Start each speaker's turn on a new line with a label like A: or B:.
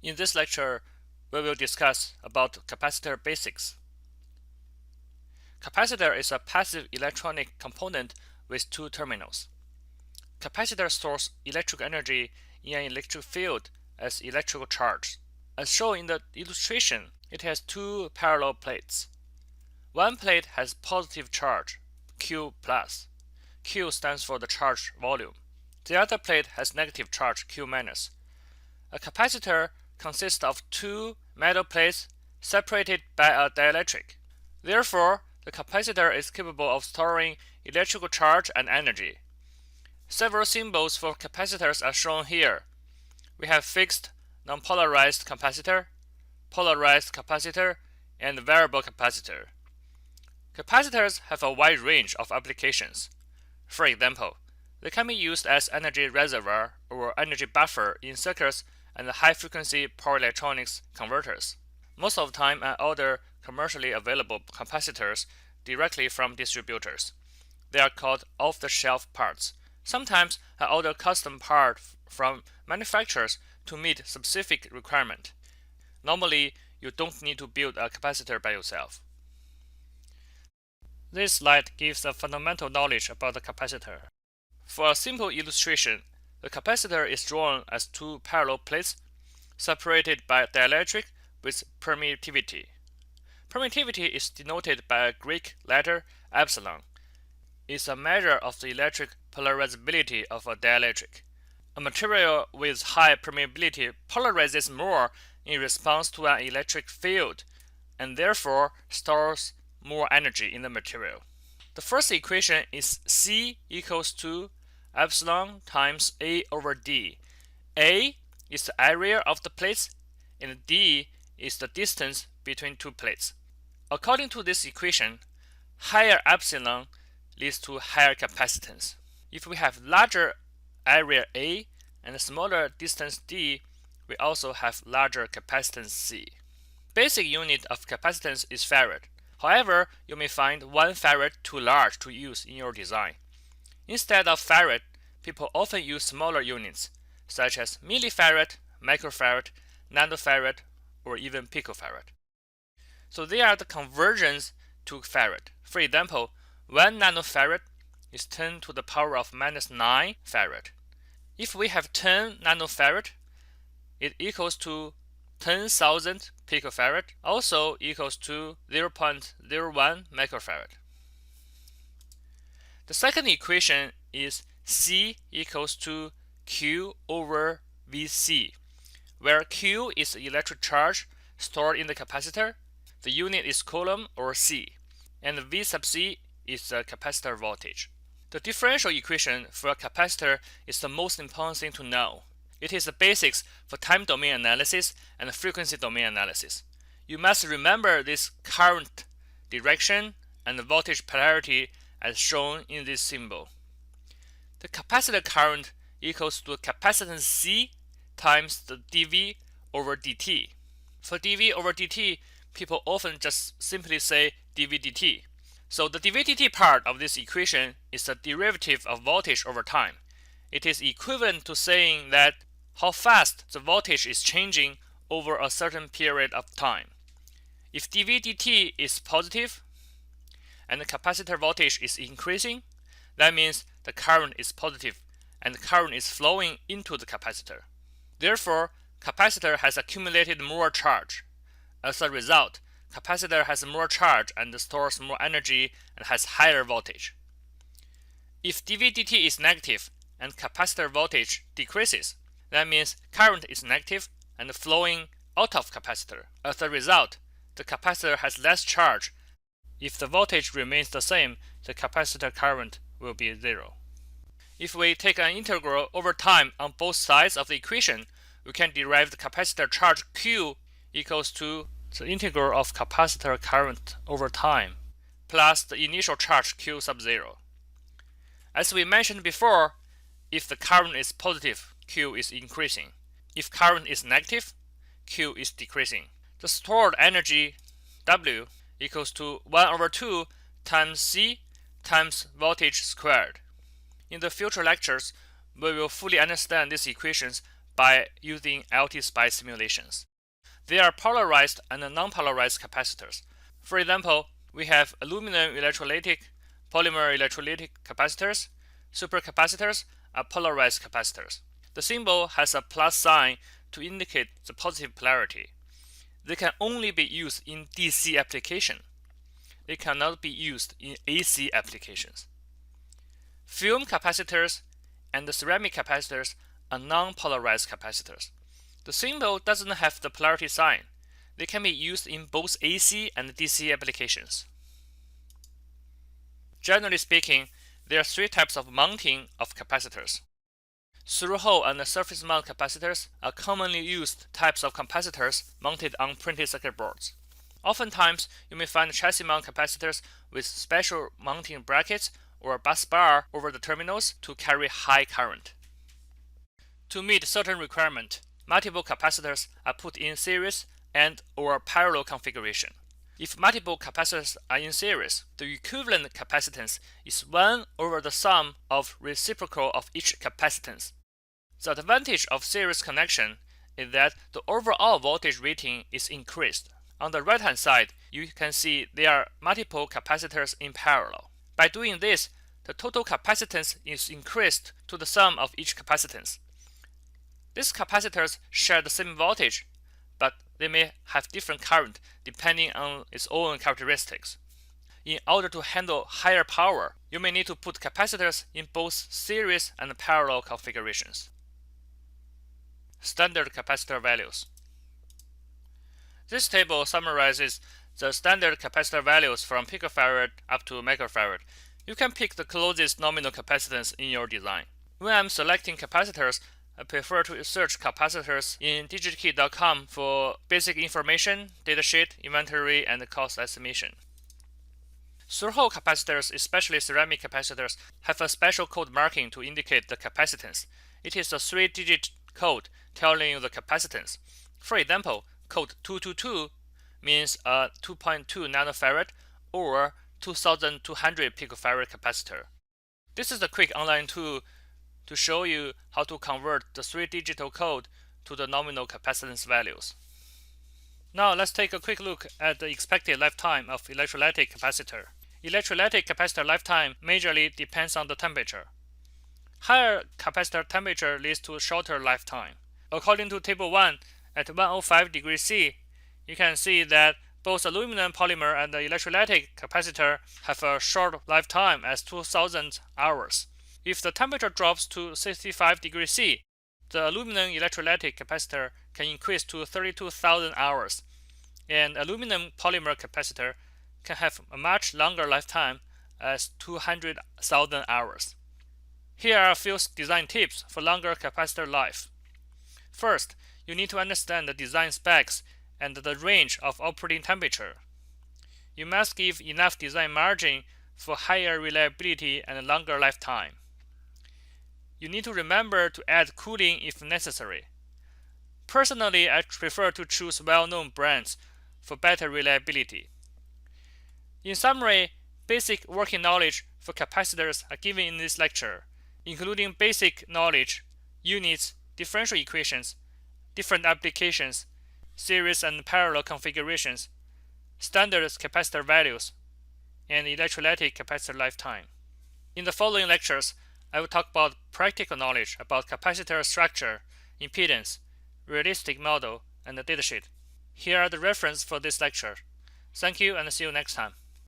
A: In this lecture, we will discuss about capacitor basics. Capacitor is a passive electronic component with two terminals. Capacitor stores electrical energy in an electric field as electrical charge. As shown in the illustration, it has two parallel plates. One plate has positive charge, Q+. Q stands for the charge volume. The other plate has negative charge, Q-. A capacitor consists of two metal plates separated by a dielectric. Therefore, the capacitor is capable of storing electrical charge and energy. Several symbols for capacitors are shown here. We have fixed non-polarized capacitor, polarized capacitor, and variable capacitor. Capacitors have a wide range of applications. For example, they can be used as energy reservoir or energy buffer in circuits and high-frequency power electronics converters. Most of the time, I order commercially available capacitors directly from distributors. They are called off-the-shelf parts. Sometimes I order custom parts from manufacturers to meet specific requirement. Normally, you don't need to build a capacitor by yourself. This slide gives a fundamental knowledge about the capacitor. For a simple illustration, the capacitor is drawn as two parallel plates separated by dielectric with permittivity. Permittivity is denoted by a Greek letter epsilon. It's a measure of the electric polarizability of a dielectric. A material with high permeability polarizes more in response to an electric field and therefore stores more energy in the material. The first equation is C equals to epsilon times A over D. A is the area of the plates and D is the distance between two plates. According to this equation, higher epsilon leads to higher capacitance. If we have larger area A and smaller distance D, we also have larger capacitance C. Basic unit of capacitance is farad. However, you may find 1 farad too large to use in your design. Instead of farad, people often use smaller units, such as millifarad, microfarad, nanofarad, or even picofarad. So they are the conversions to farad. For example, 1 nanofarad is 10 to the power of -9 farad. If we have 10 nanofarad, it equals to 10,000 picofarad, also equals to 0.01 microfarad. The second equation is C equals to Q over Vc, where Q is the electric charge stored in the capacitor, the unit is coulomb or C, and V sub C is the capacitor voltage. The differential equation for a capacitor is the most important thing to know. It is the basics for time domain analysis and frequency domain analysis. You must remember this current direction and the voltage polarity as shown in this symbol. The capacitor current equals to capacitance C times the dV over dt. For dV over dt, people often just simply say dV dt. So the dV dt part of this equation is the derivative of voltage over time. It is equivalent to saying that how fast the voltage is changing over a certain period of time. If dV dt is positive and the capacitor voltage is increasing, that means the current is positive and the current is flowing into the capacitor. Therefore, capacitor has accumulated more charge. As a result, capacitor has more charge and stores more energy and has higher voltage. If dV dt is negative and capacitor voltage decreases, that means current is negative and flowing out of capacitor. As a result, the capacitor has less charge. If the voltage remains the same, the capacitor current will be 0. If we take an integral over time on both sides of the equation, we can derive the capacitor charge Q equals to the integral of capacitor current over time plus the initial charge Q sub 0. As we mentioned before, if the current is positive, Q is increasing. If current is negative, Q is decreasing. The stored energy W equals to 1 over 2 times C times voltage squared. In the future lectures, we will fully understand these equations by using LT-SPICE simulations. They are polarized and non-polarized capacitors. For example, we have aluminum electrolytic, polymer electrolytic capacitors. Supercapacitors are polarized capacitors. The symbol has a plus sign to indicate the positive polarity. They can only be used in DC application. They cannot be used in AC applications. Film capacitors and ceramic capacitors are non-polarized capacitors. The symbol doesn't have the polarity sign. They can be used in both AC and DC applications. Generally speaking, there are three types of mounting of capacitors. Through-hole and surface mount capacitors are commonly used types of capacitors mounted on printed circuit boards. Oftentimes, you may find chassis mount capacitors with special mounting brackets or bus bar over the terminals to carry high current. To meet certain requirements, multiple capacitors are put in series and/or parallel configuration. If multiple capacitors are in series, the equivalent capacitance is 1 over the sum of reciprocal of each capacitance. The advantage of series connection is that the overall voltage rating is increased. On the right-hand side, you can see there are multiple capacitors in parallel. By doing this, the total capacitance is increased to the sum of each capacitance. These capacitors share the same voltage, but they may have different current depending on its own characteristics. In order to handle higher power, you may need to put capacitors in both series and parallel configurations. Standard capacitor values. This table summarizes the standard capacitor values from picofarad up to microfarad. You can pick the closest nominal capacitance in your design. When I'm selecting capacitors, I prefer to search capacitors in digitkey.com for basic information, datasheet, inventory, and cost estimation. Through-hole capacitors, especially ceramic capacitors, have a special code marking to indicate the capacitance. It is a 3-digit code telling you the capacitance. For example, code 222 means a 2.2 nanofarad or 2200 picofarad capacitor. This is a quick online tool to show you how to convert the 3-digit code to the nominal capacitance values. Now let's take a quick look at the expected lifetime of electrolytic capacitor. Electrolytic capacitor lifetime majorly depends on the temperature. Higher capacitor temperature leads to shorter lifetime. According to Table 1, at 105 degrees C, you can see that both aluminum polymer and the electrolytic capacitor have a short lifetime as 2000 hours. If the temperature drops to 65 degrees C, the aluminum electrolytic capacitor can increase to 32,000 hours, and aluminum polymer capacitor can have a much longer lifetime as 200,000 hours. Here are a few design tips for longer capacitor life. First, you need to understand the design specs and the range of operating temperature. You must give enough design margin for higher reliability and longer lifetime. You need to remember to add cooling if necessary. Personally, I prefer to choose well-known brands for better reliability. In summary, basic working knowledge for capacitors are given in this lecture, including basic knowledge, units, differential equations, different applications, series and parallel configurations, standard capacitor values, and electrolytic capacitor lifetime. In the following lectures, I will talk about practical knowledge about capacitor structure, impedance, realistic model, and the datasheet. Here are the references for this lecture. Thank you and see you next time.